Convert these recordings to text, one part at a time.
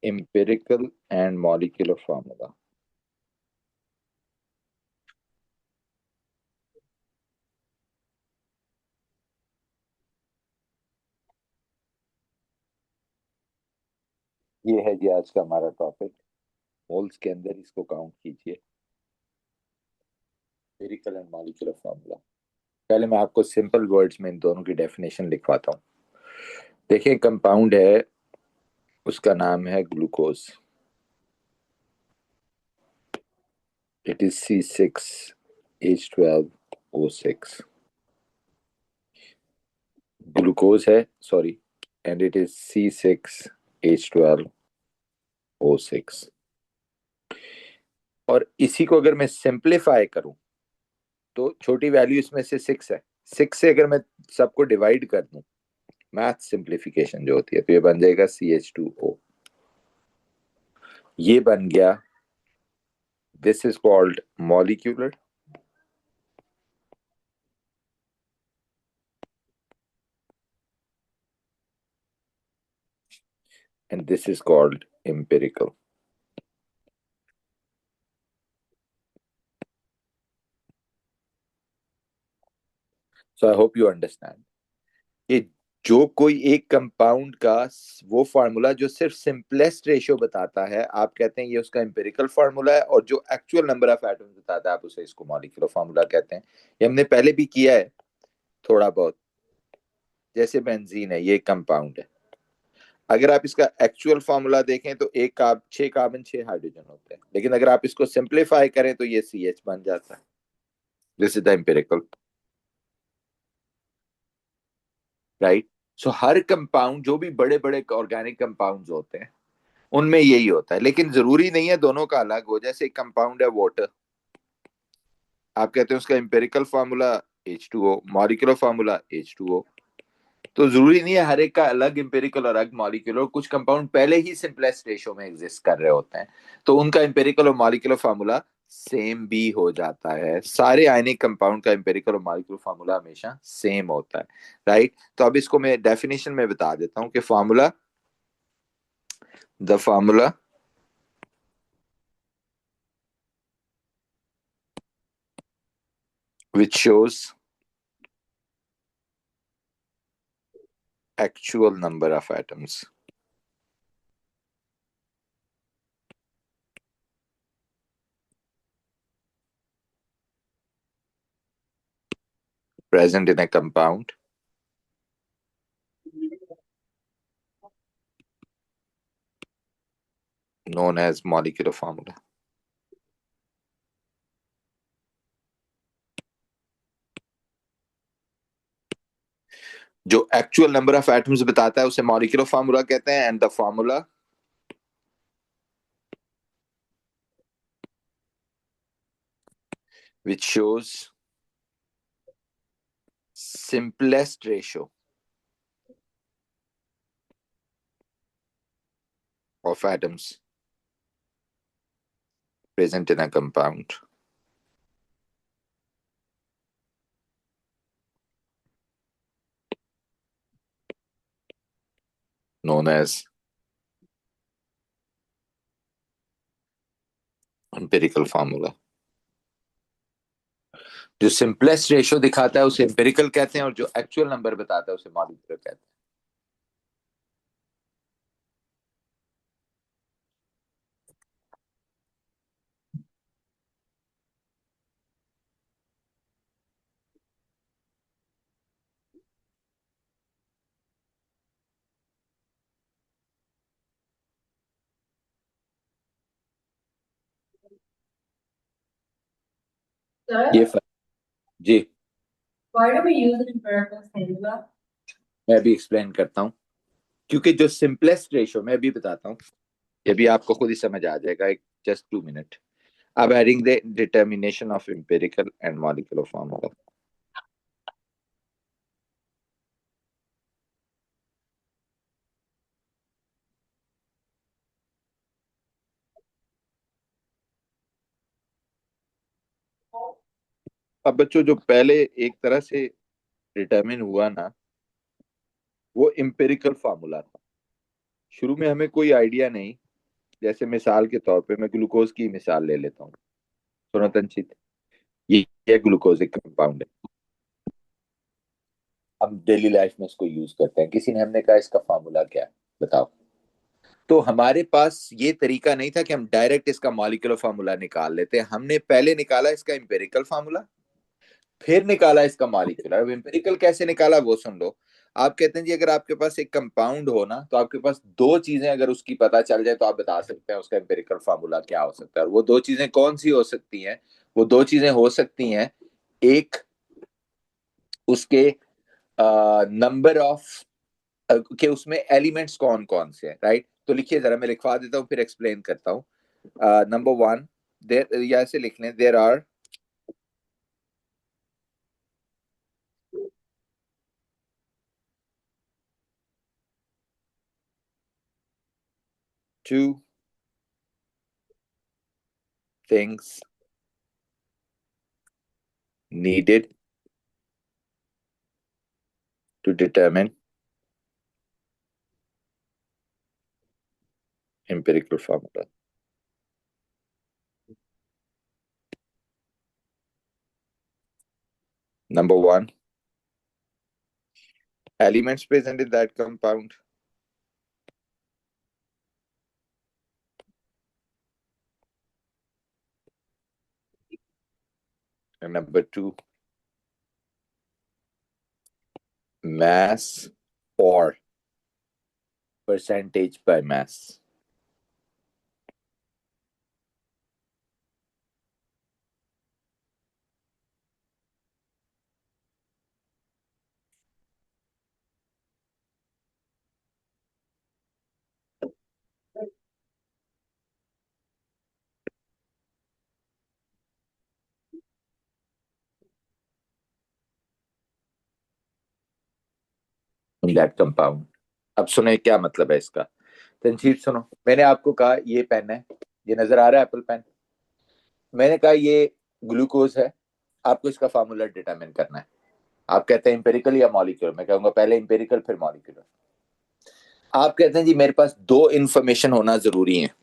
empirical and molecular formula. ये है जी आज का हमारा टॉपिक। मोल्स के अंदर इसको काउंट कीजिए, एम्पिरिकल एंड मॉलिक्यूलर फार्मूला। पहले मैं आपको सिंपल वर्ड्स में इन दोनों की डेफिनेशन लिखवाता हूँ। देखिए, कंपाउंड है, उसका नाम है glucose. It is C6H12O6। Glucose है, sorry, and it is C6H12O6। और इसी को अगर मैं सिंप्लीफाई करूं तो छोटी वैल्यू इसमें से 6 है। 6 से अगर मैं सबको डिवाइड कर दूं, मैथ सिंप्लीफिकेशन जो होती है, तो ये बन जाएगा CH2O। ये बन गया, this is called molecular and this is called empirical. So I hope you understand कि जो कोई एक कंपाउंड का वो फार्मूला जो सिर्फ सिंपलेस्ट रेशियो बताता है, आप कहते हैं ये उसका एम्पिरिकल फार्मूला है, और जो एक्चुअल नंबर ऑफ एटम्स बताता है, आप उसे इसको मॉलिक्यूलर फार्मूला कहते हैं। ये हमने पहले भी किया है थोड़ा बहुत। जैसे बेंजीन है, ये कंपाउंड है। अगर आप इसका एक्चुअल फार्मूला देखें तो 6 कार्बन 6 हाइड्रोजन होते हैं, लेकिन अगर आप इसको सिंप्लीफाई करें तो ये CH बन जाता है। This is the empirical, right. So her compound, जो भी बड़े बड़े ऑर्गेनिक कंपाउंड्स होते हैं, उनमें यही होता है। लेकिन जरूरी नहीं है दोनों का अलग हो। जैसे एक कंपाउंड है वाटर, आप कहते हैं उसका empirical formula H2O, molecular formula H2O। तो जरूरी नहीं है हर एक का अलग एम्पिरिकल और अलग मॉलिक्यूलर। कुछ कंपाउंड पहले ही सिंपलेस्ट रेशो में एग्जिस्ट कर रहे होते हैं, तो उनका एम्पिरिकल और मॉलिक्यूलर फार्मूला सेम भी हो जाता है। सारे आयनिक कंपाउंड का एम्पिरिकल और मॉलिक्यूलर फार्मूला हमेशा सेम होता है, राइट। तो अब इसको मैं डेफिनेशन में बता देता हूं कि formula, the formula which shows actual number of atoms present in a compound known as molecular formula. जो एक्चुअल नंबर ऑफ एटम्स बताता है उसे मॉलिक्यूलर फार्मूला कहते हैं, and the formula which shows simplest ratio of atoms present in a compound known as empirical formula. जो simplest ratio दिखाता है उसे एम्पिरिकल कहते हैं, और जो एक्चुअल नंबर बताता है उसे मॉलिक्यूलर कहते हैं। ये जी, Why do we use an empirical formula? मैं भी एक्सप्लेन करता हूँ। क्योंकि जो सिंपलेस्ट रेशियो, मैं भी बताता हूँ, ये भी आपको खुद ही समझ आ जाएगा। एक जस्ट 2 मिनट। अब adding the determination of empirical and molecular formula. अब बच्चों, जो पहले एक तरह से डिटरमिन हुआ ना, वो एम्पिरिकल फार्मूला था। शुरू में हमें कोई आइडिया नहीं जैसे मिसाल के तौर पे मैं ग्लूकोज की मिसाल ले लेता हूँ। सुनो तंचित, ये ग्लूकोज एक कंपाउंड है। हम डेली लाइफ में इसको यूज करते हैं। किसी ने हमने कहा इसका फार्मूला क्या है, बताओ। तो हमारे पास ये तरीका नहीं था कि हम डायरेक्ट इसका मॉलिक्यूलर फार्मूला निकाल लेते। हमने पहले निकाला इसका एम्पिरिकल फार्मूला, फिर निकाला इसका मॉलिक्यूलर। अब एम्पिरिकल कैसे निकाला वो सुन लो। आप कहते हैं जी अगर आपके पास एक कंपाउंड हो ना, तो आपके पास दो चीजें अगर उसकी पता चल जाए तो आप बता सकते हैं उसका एम्पिरिकल फार्मूला क्या हो सकता है। और वो दो चीजें कौन सी हो सकती हैं? वो दो चीजें हो सकती हैं, एक उसके नंबर ऑफ के उसमें एलिमेंट्स कौन कौन से हैं, राइट। तो लिखिए जरा, मैं लिखवा देता हूँ फिर एक्सप्लेन करता हूँ। नंबर वन, देर या ऐसे लिख लें, there are two things needed to determine empirical formula. Number one, elements present in that compound. And number two, mass or percentage by mass. In that compound. अब सुने क्या मतलब है इसका। तंजीब सुनो, मैंने आपको कहा ये पेन है, ये नजर आ रहा है एप्पल पेन। मैंने कहा ये ग्लूकोज है, आपको इसका फार्मूला डिटरमिन करना है। आप कहते हैं इंपेरिकल या मॉलिक्यूलर, मैं कहूंगा पहले इंपेरिकल फिर मॉलिक्यूलर। आप कहते हैं जी मेरे पास दो इंफॉर्मेशन होना जरूरी है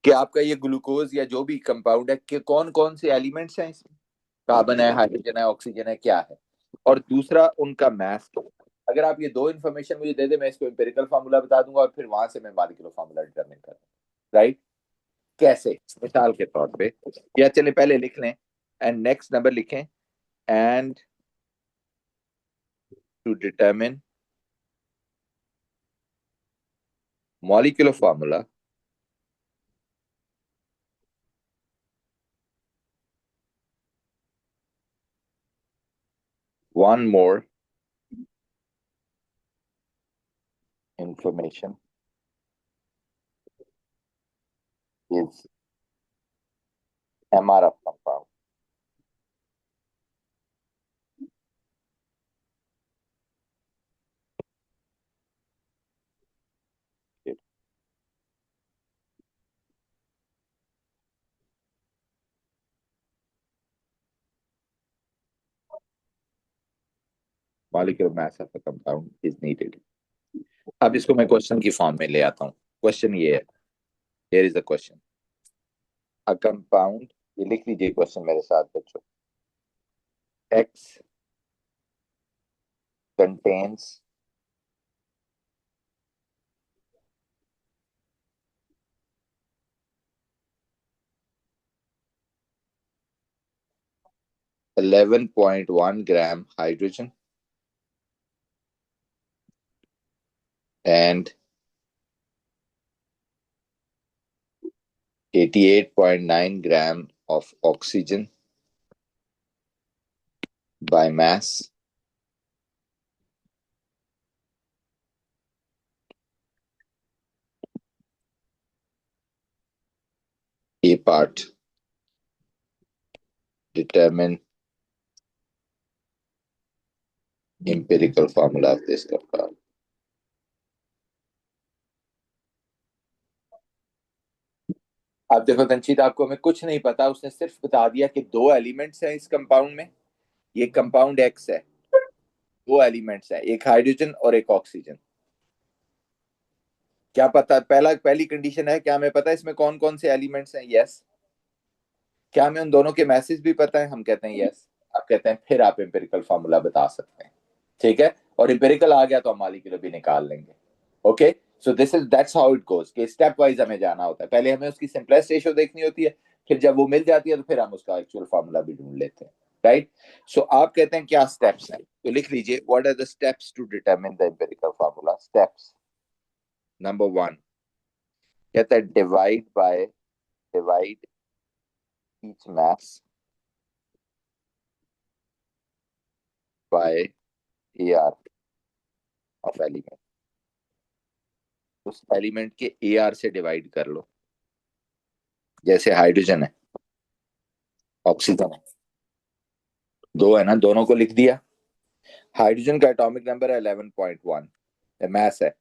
कि आपका ये ग्लूकोज या जो भी कंपाउंड है कि कौन कौन से एलिमेंट्स हैं इसमें, कार्बन है, हाइड्रोजन है, ऑक्सीजन है, क्या है। और दूसरा उनका मास। अगर आप ये दो इंफॉर्मेशन मुझे दे दे, मैं इसको इंपेरिकल फार्मूला बता दूंगा और फिर वहां से मैं मॉलिक्यूलर फार्मूला डिटरमिन करूंगा, राइट। कैसे? मिसाल के तौर पे, या चले पहले लिख लें एंड नेक्स्ट नंबर लिखें, and to determine molecular formula, one more information is MR of compound. Molecular mass of a compound is needed. अब इसको मैं क्वेश्चन की फॉर्म में ले आता हूँ। क्वेश्चन ये है, here is the question. A compound, ये लिख लीजिए क्वेश्चन मेरे साथ बच्चों। X contains 11.1 gram hydrogen and 88.9 gram of oxygen by mass. A part, determine empirical formula of this compound. अब देखो तंशीद, आपको हमें कुछ नहीं पता, उसने सिर्फ बता दिया कि दो एलिमेंट्स हैं इस कंपाउंड में। ये कंपाउंड एक्स है, दो एलिमेंट्स हैं, एक हाइड्रोजन और एक ऑक्सीजन। क्या पता, पहली कंडीशन है क्या हमें पता है इसमें कौन कौन से एलिमेंट्स हैं? यस। क्या हमें उन दोनों के मैसेज भी पता है? हम कहते हैं यस। आप कहते हैं फिर आप एम्पिरिकल फार्मूला बता सकते हैं, ठीक है। और एम्पिरिकल आ गया तो हम माली के लिए भी निकाल लेंगे। Okay, so that's how it goes कि स्टेप वाइज हमें जाना होता है। पहले हमें उसकी सिंपलेस्ट रेशियो देखनी होती है, फिर जब वो मिल जाती है तो फिर हम उसका एक्चुअल फार्मूला भी ढूंढ लेते हैं, राइट। सो आप कहते हैं क्या स्टेप्स हैं, तो लिख लीजिए what are the steps to determine the empirical formula. Steps number 1 कहता है divide each mass by AR of element. उस एलिमेंट के AR से डिवाइड कर लो। जैसे हाइड्रोजन है, ऑक्सीजन है, दो है ना, दोनों को लिख दिया। हाइड्रोजन का एटॉमिक नंबर है 11.1, मास है,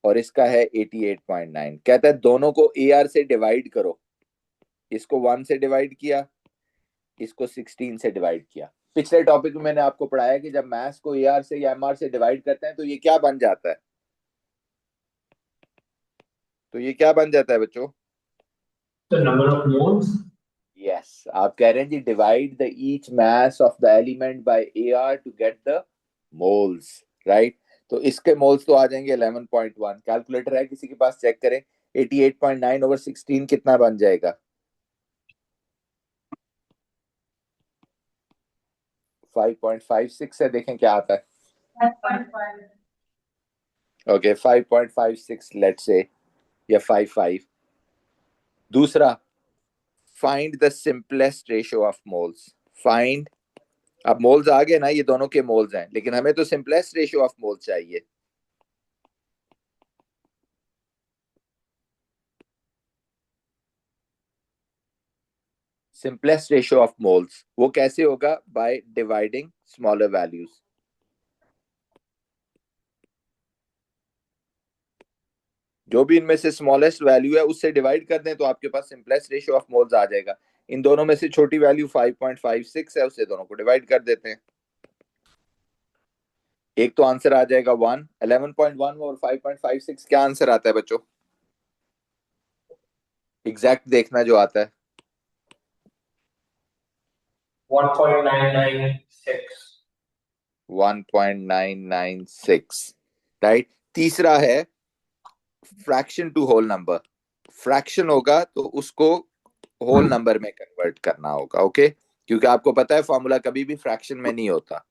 और इसका है 88.9। कहता है दोनों को AR से डिवाइड करो। इसको 1 से डिवाइड किया, इसको 16 से डिवाइड किया। पिछले टॉपिक में मैंने आपको पढ़ाया कि जब मास को AR से या MR से डिवाइड करते हैं तो ये क्या बन जाता है? तो ये क्या बन जाता है बच्चों? The number of moles. Yes, आप कह रहे हैं जी divide the each mass of the element by AR to get the moles, right. तो इसके मोल्स तो आ जाएंगे 11.1। कैलकुलेटर है किसी के पास? चेक करें। 88.9 ओवर 16 कितना बन जाएगा? 5.56 है, देखें क्या आता है। 5.5. ओके, 5.56 लेट्स से, या 55। दूसरा, find the simplest ratio of moles. Find, अब मोल्स आ गए ना, ये दोनों के मोल्स हैं, लेकिन हमें तो सिंपलेस्ट रेशियो ऑफ मोल्स चाहिए। सिंपलेस्ट रेशियो ऑफ मोल्स वो कैसे होगा? By dividing smaller values. जो भी इनमें से स्मॉलेस्ट वैल्यू है उससे डिवाइड कर दें तो आपके पास सिंपलेस्ट रेशियो ऑफ मोल्स आ जाएगा। इन दोनों में से छोटी वैल्यू 5.56 है, उससे दोनों को डिवाइड कर देते हैं। एक तो आंसर आ जाएगा 1, 11.1 और 5.56। क्या आंसर आता है बच्चों? एग्जैक्ट देखना जो आता है। 1.996. 1.996, राइट। तीसरा है fraction to whole number. Fraction होगा तो उसको होल नंबर में कन्वर्ट करना होगा, ओके। क्योंकि आपको पता है फॉर्मूला कभी भी फ्रैक्शन में नहीं होता।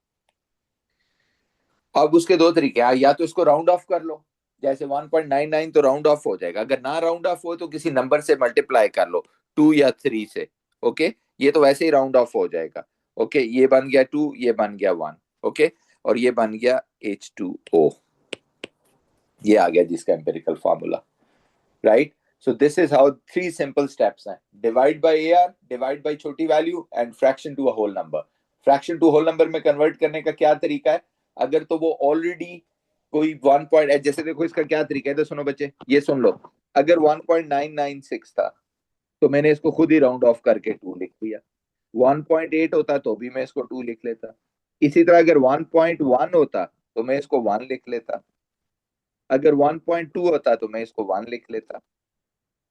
अब उसके दो तरीके हैं, या तो इसको राउंड ऑफ कर लो, जैसे 1.99 तो राउंड ऑफ हो जाएगा। अगर ना राउंड ऑफ हो तो किसी नंबर से मल्टीप्लाई कर लो, 2 या 3 से, ओके। ये तो वैसे ही राउंड ऑफ हो जाएगा, ओके। ये बन गया 2, ये बन गया 1, ओके। और ये बन गया H2O। ये आ गया जिसका empirical formula, right. So this is how 3 simple steps हैं। Divide by AR, divide by छोटी value, and fraction to a whole number. Fraction to whole number में कन्वर्ट करने का क्या तरीका है? अगर तो वो ऑलरेडी कोई 1 पॉइंट, जैसे देखो इसका क्या तरीका है, तो सुनो बच्चे, ये सुन लो। अगर 1.996 था तो मैंने इसको खुद ही राउंड ऑफ करके 2 लिख दिया। 1.8 होता तो भी मैं इसको 2 लिख लेता। इसी तरह अगर 1.1 होता तो मैं इसको 1 लिख लेता। अगर 1.2 होता तो मैं इसको 1 लिख लेता।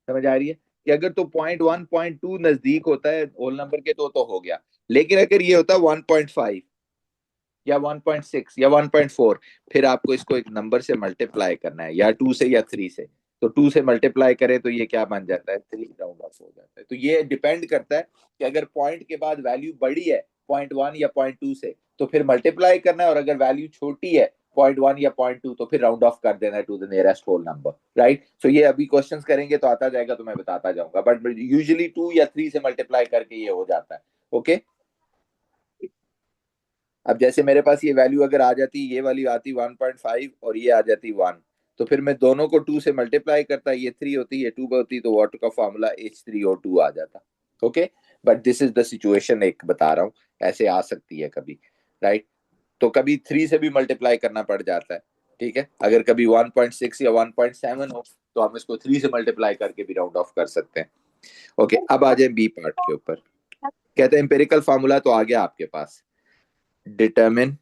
समझ आ रही है कि अगर तो 0.1 0.2 नजदीक होता है होल नंबर के तो हो गया। लेकिन अगर ये होता 1.5 या 1.6 या 1.4, फिर आपको इसको एक नंबर से मल्टीप्लाई करना है, या 2 से या 3 से। तो 2 से मल्टीप्लाई करें तो ये क्या बन जाता है? 3 राउंड ऑफ हो जाता है। तो ये डिपेंड करता है कि अगर पॉइंट के बाद वैल्यू बड़ी है 0.1 या 0.2 से तो फिर मल्टीप्लाई करना है, और अगर वैल्यू छोटी है 0.1 या 0.2 तो फिर राउंड ऑफ कर देना है to the nearest whole number, right. So ये अभी क्वेश्चंस करेंगे तो आता जाएगा, तो मैं बताता जाऊंगा, बट यूजुअली 2 या 3 से मल्टीप्लाई करके ये हो जाता है, ओके। अब जैसे मेरे पास ये वैल्यू अगर आ जाती, ये वाली आती 1.5 और ये आ जाती 1, तो फिर मैं दोनों को 2 से मल्टीप्लाई करता, ये 3 होती, ये 2 होती, तो वाटर का फॉर्मूला H3O2 आ जाता, okay. But this is the situation, एक बता रहा हूँ, ऐसे आ सकती है कभी, राइट। तो कभी 3 से भी मल्टीप्लाई करना पड़ जाता है, ठीक है। अगर कभी 1.6 या 1.7 हो तो हम इसको 3 से मल्टीप्लाई करके भी राउंड ऑफ कर सकते हैं, ओके। अब आ जाए बी पार्ट के ऊपर। कहते हैं एम्पिरिकल फार्मूला तो आ गया आपके पास। Determine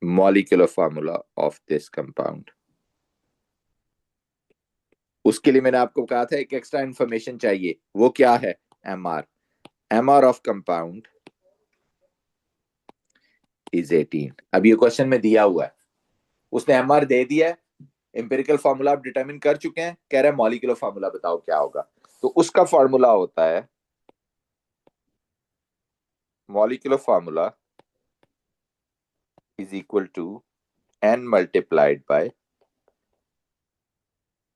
molecular formula of this compound. उसके लिए मैंने आपको कहा था एक एक्स्ट्रा इंफॉर्मेशन चाहिए, वो क्या है? MR. MR of compound is 18। अब ये क्वेश्चन में दिया हुआ है, उसने एमआर दे दिया है, एम्पिरिकल फार्मूला आप डिटरमिन कर चुके हैं, कह रहा है मॉलिक्यूलर फार्मूला बताओ क्या होगा। तो उसका फार्मूला होता है, molecular formula is equal to n multiplied by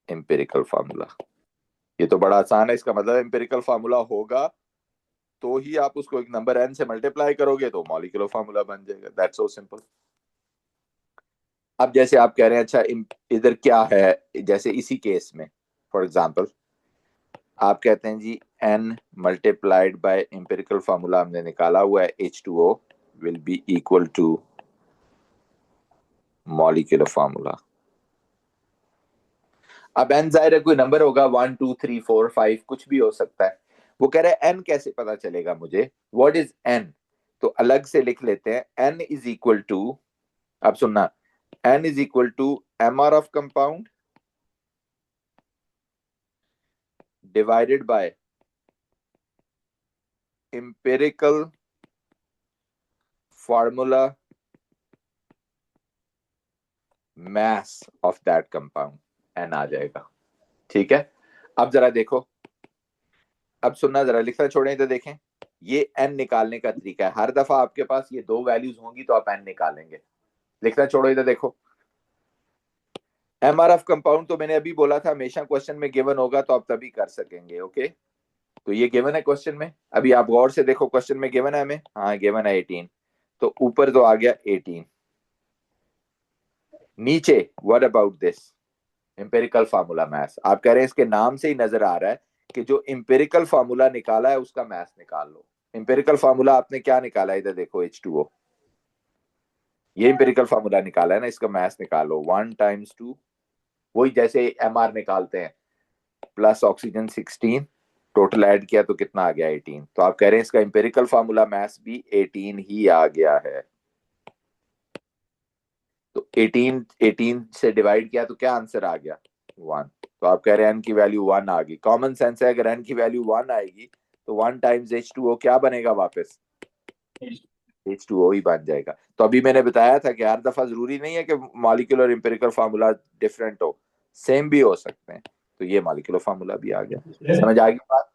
empirical formula. ये तो बड़ा आसान है, इसका मतलब एम्पिरिकल फार्मूला होगा तो ही आप उसको एक नंबर n से मल्टीप्लाई करोगे तो मॉलिक्यूलर फार्मूला बन जाएगा। That's so simple. अब जैसे आप कह रहे हैं अच्छा इधर क्या है, जैसे इसी केस में फॉर एग्जांपल आप कहते हैं जी n multiplied by empirical formula हमने निकाला हुआ है H2O will be equal to molecular formula. अब n जाहिर है कोई नंबर होगा 1 2 3 4 5 कुछ भी हो सकता है। वो कह रहे हैं n कैसे पता चलेगा मुझे, व्हाट इज n? तो अलग से लिख लेते हैं, n इज इक्वल टू, अब सुनना, n is equal to mr of compound divided by empirical formula mass of that compound, n आ जाएगा। ठीक है, अब जरा देखो, अब सुनना जरा, लिखना छोड़ें इधर देखें, ये n निकालने का तरीका है। हर दफा आपके पास ये दो वैल्यूज होंगी तो आप n निकालेंगे। लिखना छोड़ो इधर देखो, एमआरएफ कंपाउंड तो मैंने अभी बोला था हमेशा क्वेश्चन में गिवन होगा तो आप तभी कर सकेंगे। ओके, तो ये गिवन है क्वेश्चन में, अभी आप गौर से देखो क्वेश्चन में गिवन है हमें, हाँ गिवन है 18, तो ऊपर तो आ गया 18, नीचे what about this empirical formula maths. आप कह रहे हैं इसके नाम से ही नजर आ रहा है कि जो एम्पिरिकल फार्मूला निकाला है उसका मैथ्स निकाल लो। एम्पिरिकल फार्मूला आपने क्या निकाला है, इधर देखो H2O, ये एम्पिरिकल फार्मूला निकाला है ना, इसका मैथ्स निकालो 1 टाइम्स 2, वही जैसे एमआर निकालते हैं, प्लस ऑक्सीजन 16, टोटल ऐड किया तो कितना आ गया 18। तो आप कह रहे हैं इसका एम्पिरिकल फार्मूला मैथ्स भी 18 ही आ गया है। तो 18 से डिवाइड किया तो क्या आंसर आ गया 1। तो आप कह रहे हैं n की वैल्यू 1 आ गई। कॉमन सेंस है, अगर n की वैल्यू 1 आएगी तो 1 टाइम्स H2O क्या बनेगा वापस, H2O ही बन जाएगा। तो अभी मैंने बताया था कि हर दफा जरूरी नहीं है कि मॉलिक्यूलर और एम्पिरिकल फार्मूला डिफरेंट हो, सेम भी हो सकते हैं। तो ये मॉलिक्यूलर फार्मूला भी आ गया। समझ आ गई बात?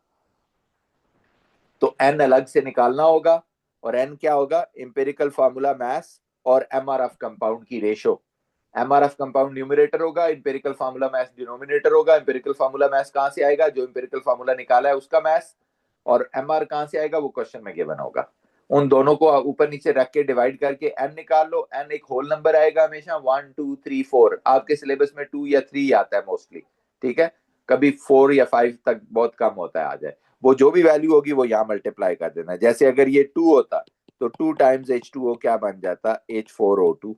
तो n अलग से निकालना होगा, और n क्या होगा, एम्पिरिकल फार्मूला मास और एमआरएफ कंपाउंड की रेशो। एमआरएफ कंपाउंड न्यूमरेटर होगा, एम्पिरिकल फार्मूला मास डिनोमिनेटर होगा। एम्पिरिकल फार्मूला मास कहां से आएगा, जो एम्पिरिकल फार्मूला निकाला है उसका मास, और एमआर कहां से आएगा वो क्वेश्चन में गिवन होगा। उन दोनों को ऊपर नीचे रख के डिवाइड करके n निकाल लो। n एक होल नंबर आएगा हमेशा, 1 2 3 4, आपके सिलेबस में 2 या 3 आता है मोस्टली, ठीक है, कभी 4 या 5 तक बहुत कम होता है आ जाए। वो जो भी वैल्यू होगी वो यहाँ मल्टीप्लाई कर देना। जैसे अगर ये 2 होता तो 2 टाइम्स H2O क्या बन जाता, H4O2।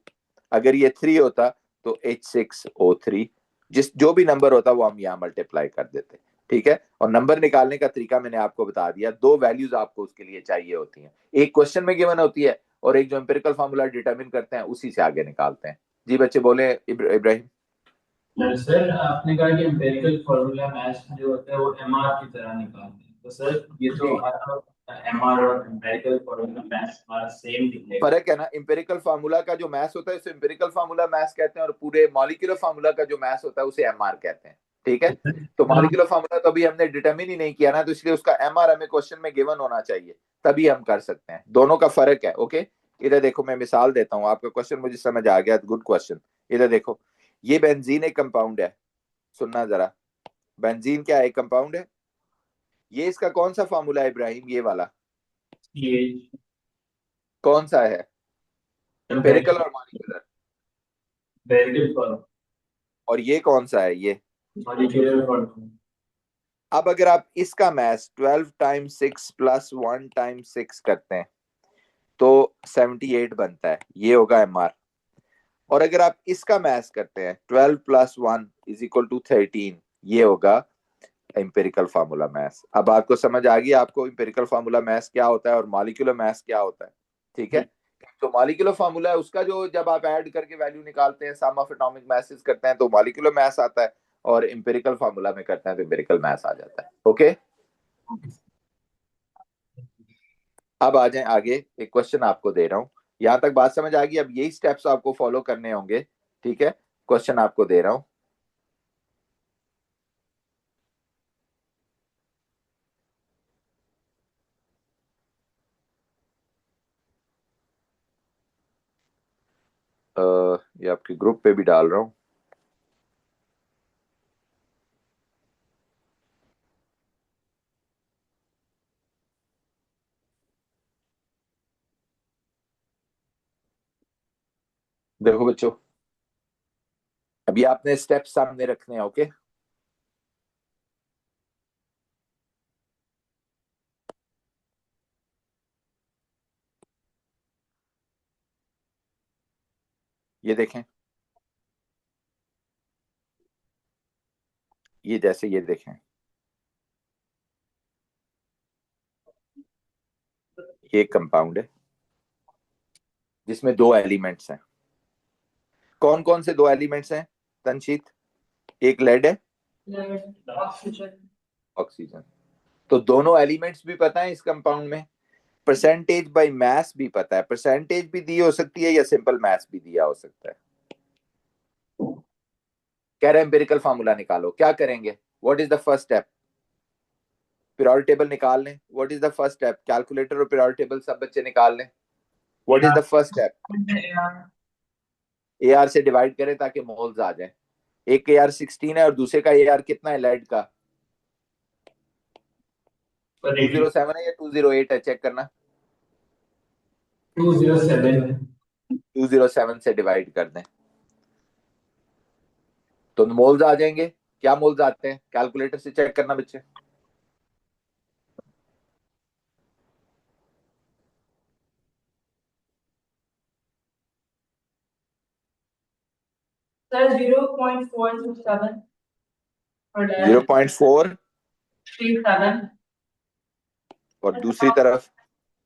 अगर ये 3 होता तो H6O3। जिस जो भी नंबर होता वो हम यहाँ मल्टीप्लाई कर देते। ठीक है, और नंबर निकालने का तरीका मैंने आपको बता दिया। दो वैल्यूज आपको उसके लिए चाहिए होती हैं, एक क्वेश्चन में गिवन होती है और एक जो एम्पिरिकल फार्मूला डिटरमिन करते हैं उसी से आगे निकालते हैं। जी बच्चे बोले इब्राहिम। सर आपने कहा कि एम्पिरिकल फॉर्मूला मैथ्स जो होता है वो एमआर की तरह निकालते हैं, तो सर ये तो हर एमआर और एम्पिरिकल फॉर्मूला मैथ्स हमारा सेम दिखेगा। फर्क है ना, एम्पिरिकल फार्मूला का जो मैथ्स होता है उसे एम्पिरिकल फार्मूला मैथ्स कहते हैं, और पूरे मॉलिक्यूलर फार्मूला का जो मैथ्स होता है उसे एमआर कहते हैं। ठीक है, तो मॉलिक्यूलर फार्मूला तो अभी हमने डिटरमिन ही नहीं किया ना, तो इसलिए उसका एमआर हमें क्वेश्चन में गिवन होना चाहिए, तभी हम कर सकते हैं। दोनों का फर्क है। ओके, इधर देखो मैं मिसाल देता हूँ, आपका क्वेश्चन मुझे समझ आ गया, गुड क्वेश्चन। इधर देखो, ये बेंजीन एक कंपाउंड है, सुनना जरा, बेंजीन क्या है, एक कंपाउंड है। ये इसका कौन सा फार्मूला है इब्राहिम, ये वाला ये कौन सा है, एम्पिरिकल और मॉलिक्यूलर? एम्पिरिकल फॉर्मूला, और ये कौन सा है, ये मॉलिक्यूलर फॉर्मूला। अब अगर आप इसका मैथ्स 12 टाइम्स 6 प्लस 1 टाइम्स 6 करते हैं तो 78 बनता है, ये होगा एमआर। और अगर आप इसका मैथ्स करते हैं 12 प्लस 1 इज इक्वल टू 13, ये होगा एम्पिरिकल फार्मूला मैथ्स। अब आपको समझ आ गई आपको एम्पिरिकल फार्मूला मैथ्स क्या होता है और मॉलिक्यूलर मैथ्स क्या होता है। ठीक है, तो मॉलिक्यूलर फार्मूला है उसका, जो जब आप ऐड करके वैल्यू निकालते हैं, सम ऑफ एटॉमिक मासेस करते हैं तो मॉलिक्यूलर मास आता है, और इंपेरिकल फार्मूला में करते हैं तो इंपेरिकल मास आ जाता है। ओके, अब आ जाए आगे, एक क्वेश्चन आपको दे रहा हूं। यहां तक बात समझ आ गई? अब यही स्टेप्स आपको फॉलो करने होंगे, ठीक है? क्वेश्चन आपको दे रहा हूं। ये आपके ग्रुप पे भी डाल रहा हूं। देखो बच्चों, अभी आपने स्टेप सामने रखने हैं। ओके, ये देखें, ये जैसे ये देखें, ये एक कंपाउंड है जिसमें दो एलिमेंट्स हैं। कौन कौन से दो एलिमेंट्स हैं तनशीत? एक लेड है, Oxygen. ऑक्सीजन। तो दोनों एलिमेंट्स भी पता है इस कंपाउंड में, परसेंटेज बाय मास भी पता है। परसेंटेज भी दी हो सकती है या सिंपल मास भी दिया हो सकता है। कह रहे एम्पिरिकल फार्मूला निकालो, क्या करेंगे? What is the first step? Periodic table निकाल लें। What is the first step? Calculator और पीरियोडिक टेबल सब बच्चे निकाल लें। What is the first step? A R से डिवाइड करें ताकि मोल्स आ जाए। एक ए आर 16 है और दूसरे का ए आर कितना है लेड का? 207 है या 208 है? चेक करना। 207। 207 से डिवाइड कर दें तो मोल्स आ जाएंगे। क्या मोल्स आते हैं? कैलकुलेटर से चेक करना बच्चे। Sir, 0.427 for that. 0.4, 37. और दूसरी तरफ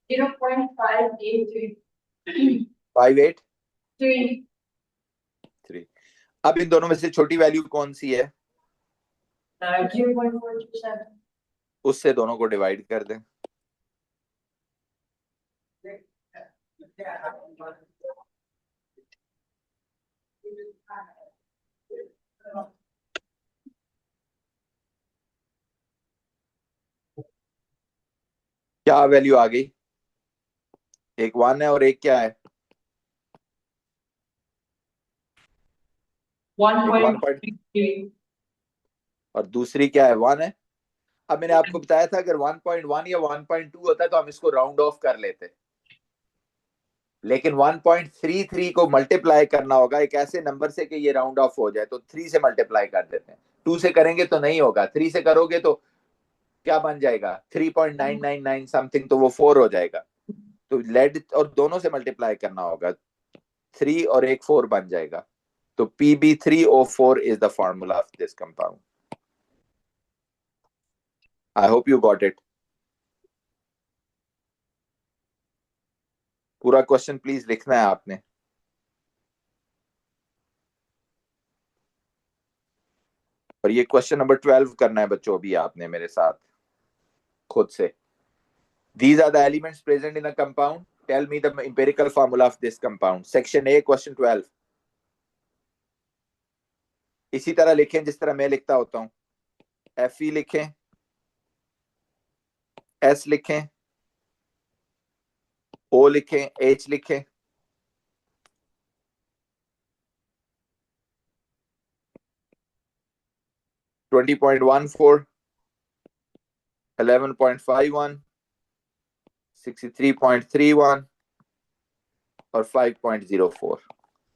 0.583. 583। 3. अब इन दोनों में से छोटी वैल्यू कौन सी है? 0.427. उससे दोनों को डिवाइड कर दें। क्या वैल्यू आ गई? एक 1 है और एक क्या है? एक 1 पॉइंट 1.33. और दूसरी क्या है? 1 है। अब मैंने आपको बताया था अगर 1.1 या 1.2 होता है तो हम इसको राउंड ऑफ कर लेते, लेकिन 1.33 को मल्टीप्लाई करना होगा एक ऐसे नंबर से कि ये राउंड ऑफ हो जाए, तो 3 से मल्टीप्लाई कर देते हैं। 2 से करेंगे तो नहीं होगा, 3 से करोगे तो क्या बन जाएगा? 3.999 समथिंग, तो वो 4 हो जाएगा। तो लेड और दोनों से मल्टीप्लाई करना होगा, 3 और एक 4 बन जाएगा। तो Pb3O4 is the formula of this compound. I hope you got it. पूरा क्वेश्चन प्लीज लिखना है आपने। और ये क्वेश्चन नंबर 12 करना है बच्चों अभी आपने मेरे साथ खुद से। These are the elements present in a compound. Tell me the empirical formula of this compound. Section A, question 12. इसी तरह लिखें जिस तरह मैं लिखता होता हूं। Fe लिखें, S लिखें, O लिखें, H लिखें, 20.14, 11.51, 63.31 और 5.04।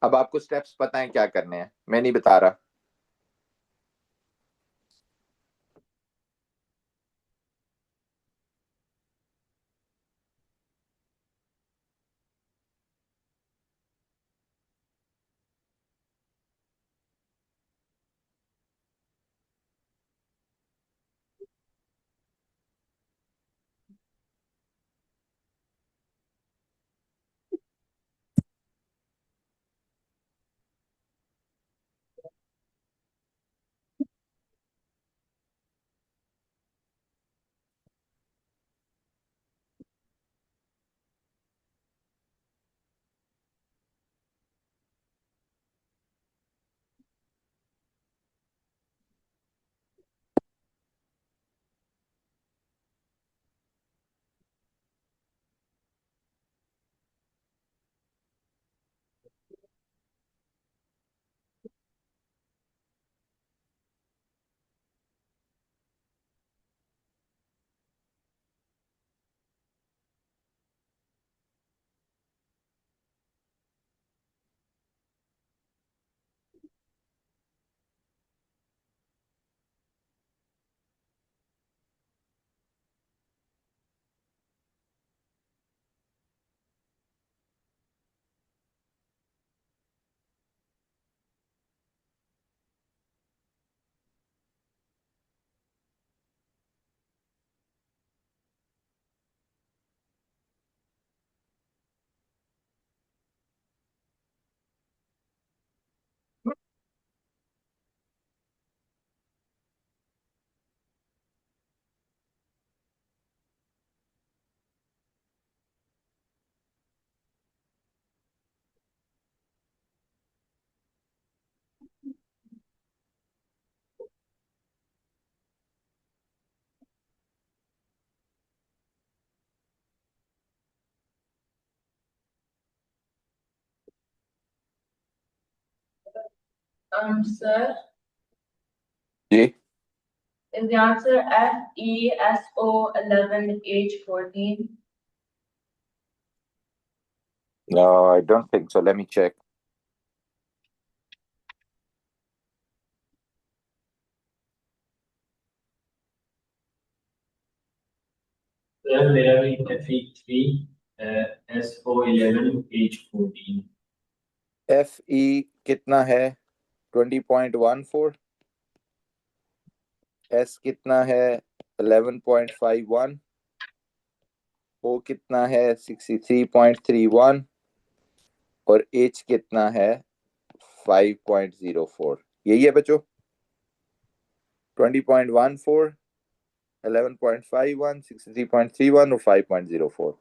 अब आपको स्टेप्स पता है क्या करने हैं, मैं नहीं बता रहा। Sir, जी is the answer FESO11H14? No, I don't think so. Let me check. Sir मेरा भी Fe3SO11H14 Fe कितना है 20.14, S कितना है 11.51, O कितना है 63.31 और H कितना है 5.04। यही है बच्चों, 20.14, 11.51, 63.31 और 5.04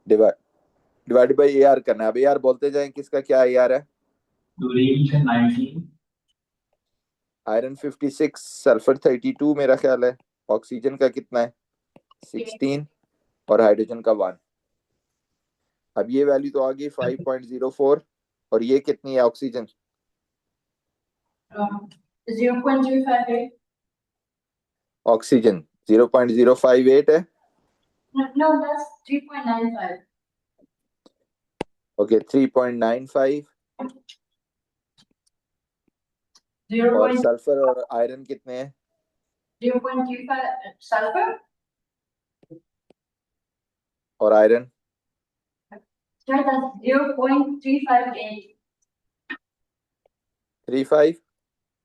डिवाइड बाई AR करना है। अब AR बोलते जाएं, किसका क्या AR है? क्लोरीन का 19 आयरन 56, सल्फर 32 मेरा ख्याल है। ऑक्सीजन का कितना है 16 और हाइड्रोजन का 1। अब ये वैल्यू तो आ गई 5.04 और ये कितनी है ऑक्सीजन? 0.258. ऑक्सीजन 0.058 है। No, that's 3.95. ओके 3.95 और 0. सल्फर और आयरन कितने हैं? 0.25 sulfur. और iron Sir, that's 0.358. 35।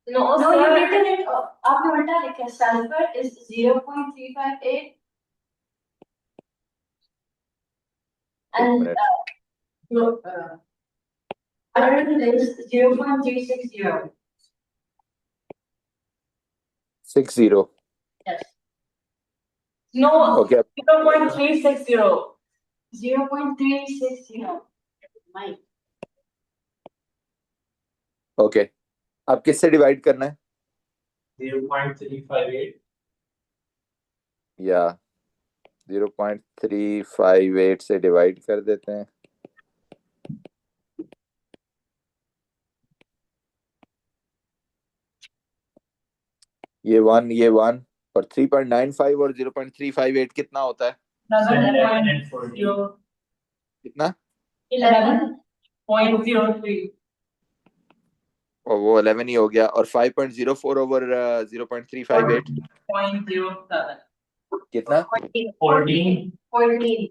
No, you've written it. आपने उल्टा लिखा है. Sulfur is 0.358 एक and minute, no, iron is 0.360. 60। Yes. No, okay 0.360. 0.360. Mike. Okay, अब किससे डिवाइड करना है? 0.358 या 0.358 से डिवाइड कर देते हैं। ये 1 ये 1 और 3.95 और 0.358 कितना होता है? 11.0. कितना? 11.03. और वो 11 ही हो गया। और 5.04 ओवर 0.358 0.07. कितना? 14 14.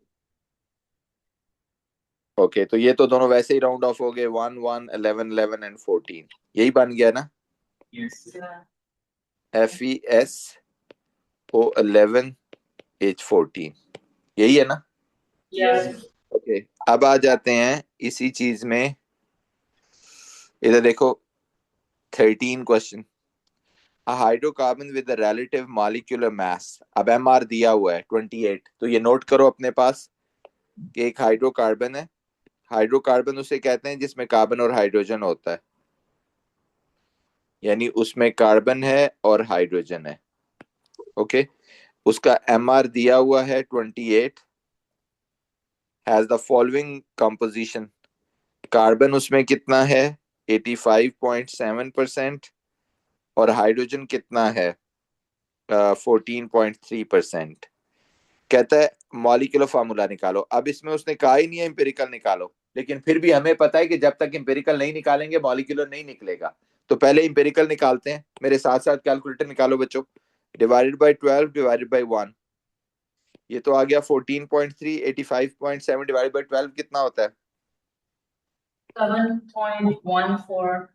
ओके तो ये तो दोनों वैसे ही राउंड ऑफ हो गए, 1 1 11 11 एंड 14। यही बन गया ना yes FeSO11H14, यही है ना? Yes. ओके अब आ जाते हैं इसी चीज में, इधर देखो 13 question. Hydrocarbon with relative molecular mass, अब MR दिया हुआ है 28, तो ये नोट करो अपने पास कि एक हाइड्रोकार्बन है। हाइड्रोकार्बन उसे कहते हैं जिसमें कार्बन और हाइड्रोजन होता है, यानी उसमें कार्बन है और हाइड्रोजन है। ओके उसका MR दिया हुआ है 28, has the following composition. Carbon उसमें कितना है 85.7% और हाइड्रोजन कितना है 14.3%। कहता है मॉलिक्यूलर फार्मूला निकालो। अब इसमें उसने कहा ही नहीं है एम्पिरिकल निकालो, लेकिन फिर भी हमें पता है कि जब तक एम्पिरिकल नहीं निकालेंगे मॉलिक्यूलर नहीं निकलेगा। तो पहले एम्पिरिकल निकालते हैं, मेरे साथ साथ कैलकुलेटर निकालो बच्चों। डिवाइडेड बाय 12 डिवाइडेड बाय 1, ये तो आ गया 14.3। 85.7 डिवाइडेड बाय 12 कितना होता है? 7.14.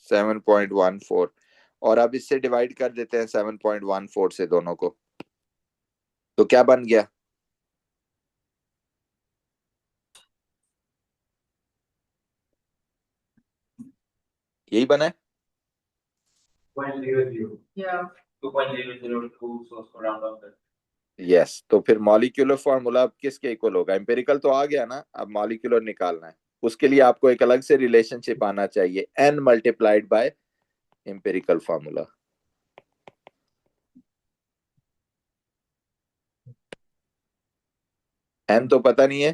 7.14। और अब इससे डिवाइड कर देते हैं 7.14 से दोनों को, तो क्या बन गया? यही बना है। 2.00 Yeah. 2.002 so उसको राउंड ऑफ कर यस तो फिर मॉलिक्यूलर फॉर्मूला अब किसके इक्वल होगा? एम्पिरिकल तो आ गया ना, अब मॉलिक्यूलर निकालना है। उसके लिए आपको एक अलग से रिलेशनशिप आना चाहिए, n multiplied by empirical formula. n तो पता नहीं है,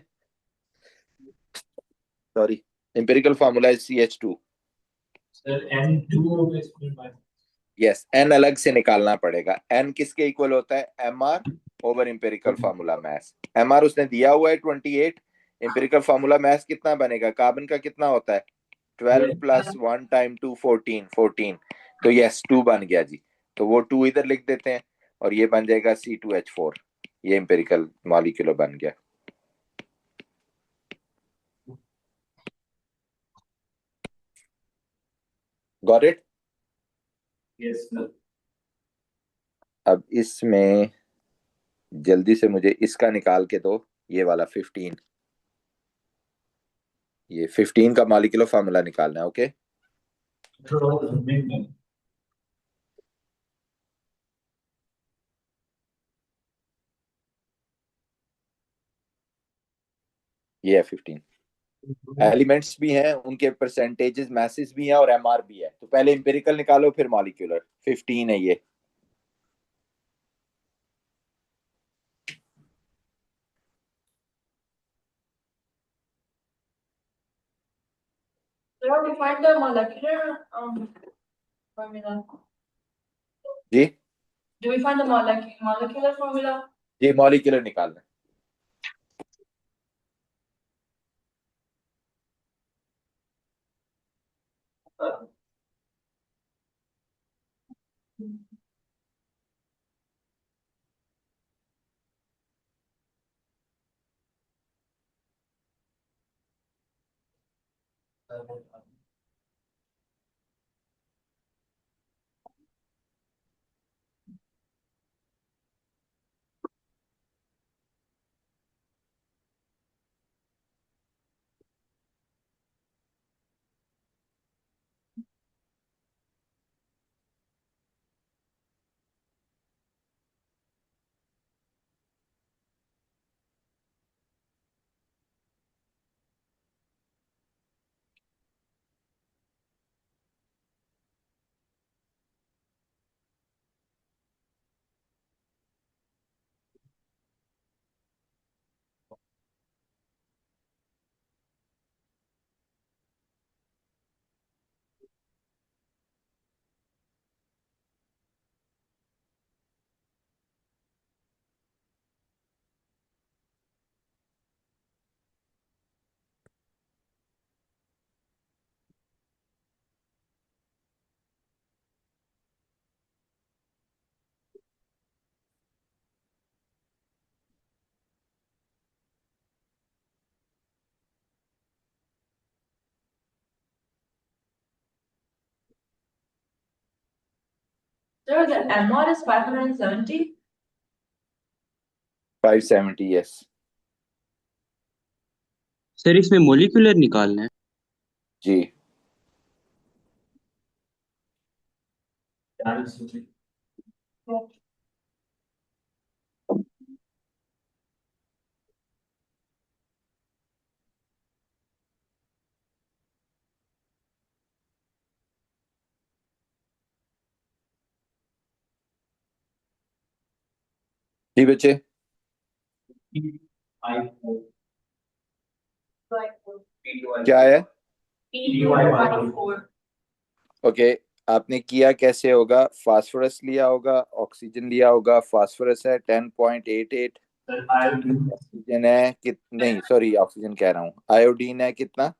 सॉरी, एम्पिरिकल फॉर्मूला है CH2। सर N2 होगा इसमें by यस, एन अलग से निकालना पड़ेगा। एन किसके इक्वल होता है? M R over empirical formula mass. M R उसने दिया हुआ है 28, इंपेरिकल फार्मूला मास कितना बनेगा? कार्बन का कितना होता है? 12 प्लस 1 टाइम 2 14। तो यस 2 बन गया जी। तो वो 2 इधर लिख देते हैं और ये बन जाएगा C2H4। ये इंपेरिकल मॉलिक्यूल बन गया। Got it? yes sir. अब इसमें जल्दी से मुझे इसका निकाल के दो, ये वाला 15। ये 15 का मॉलिक्यूलर फार्मूला निकालना है। ओके ये है 15। एलिमेंट्स भी हैं, उनके परसेंटेजेस मैसेज भी हैं और एमआर भी है। तो पहले इंपेरिकल निकालो फिर मॉलिक्यूलर। 15 है ये। So we find the molecular formula. जी Do we find the molecular formula? जी मॉलिक्यूलर निकालना है। Sir, the MR is 570. 570 yes. Sir इसमें मोलिकुलर निकालना है। जी जी बच्चे। क्या है? P2Y4. ओके आपने किया कैसे होगा? फास्फोरस लिया होगा, ऑक्सीजन लिया होगा। फास्फोरस है 10.88, ऑक्सीजन है नहीं सॉरी ऑक्सीजन कह रहा हूँ, आयोडीन है कितना?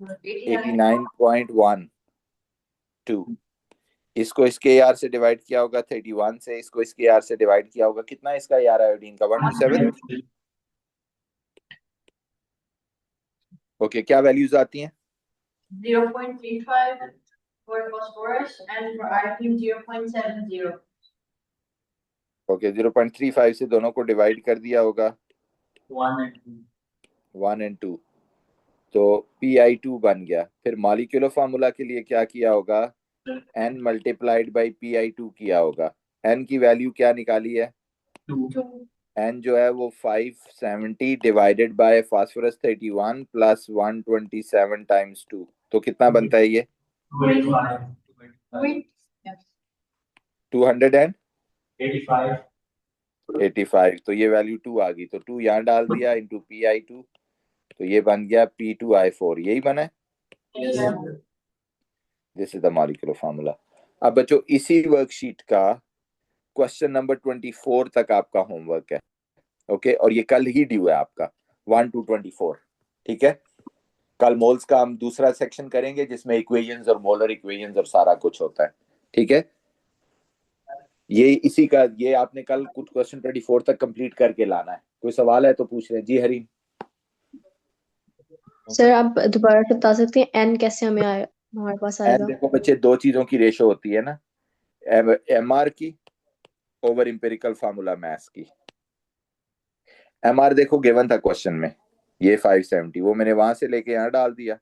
89.12। इसको इसके यार से डिवाइड किया होगा 31 से, इसको इसके यार से डिवाइड किया होगा कितना इसका यार आयोडीन का? 127। ओके क्या वैल्यूज आती हैं? 0.35 for phosphorus and for iodine 0.70. Okay 0.35 से दोनों को डिवाइड कर दिया होगा 1 एंड 2, तो Pi2 बन गया। फिर मॉलिक्यूलर फार्मूला के लिए क्या किया होगा? n मल्टीप्लाइड बाई Pi2 किया होगा। n की वैल्यू क्या निकाली है? n जो है वो 570 divided by phosphorus 31 plus 127 times 2, तो कितना बनता है ये? 285। तो ये वैल्यू 2 आ गई, तो 2 यहाँ डाल दिया इंटू Pi2, तो ये बन गया P2I4। यही बना है। This is the molecular formula. अब बच्चों इसी वर्कशीट का क्वेश्चन नंबर 24 तक आपका होमवर्क है, ओके, और ये कल ही ड्यू है आपका 1 to 24, ठीक है। कल मोल्स का हम दूसरा सेक्शन करेंगे जिसमें इक्वेशंस और मोलर इक्वेशंस और सारा कुछ होता है, ठीक है। ये इसी का ये आपने कल कुछ क्वेश्चन 24 तक कंप्लीट करके लाना है। कोई सवाल है तो पूछ रहे हैं जी हरीम। सर आप दोबारा से बता सकते हैं एन कैसे हमें हमारे पास एन आएगा? देखो बच्चे, दो चीजों की रेशो होती है ना, एमआर की ओवर इंपेरिकल फार्मूला मैथ्स की। एमआर देखो गिवन था क्वेश्चन में, ये 570, वो मैंने वहां से लेके यहाँ डाल दिया,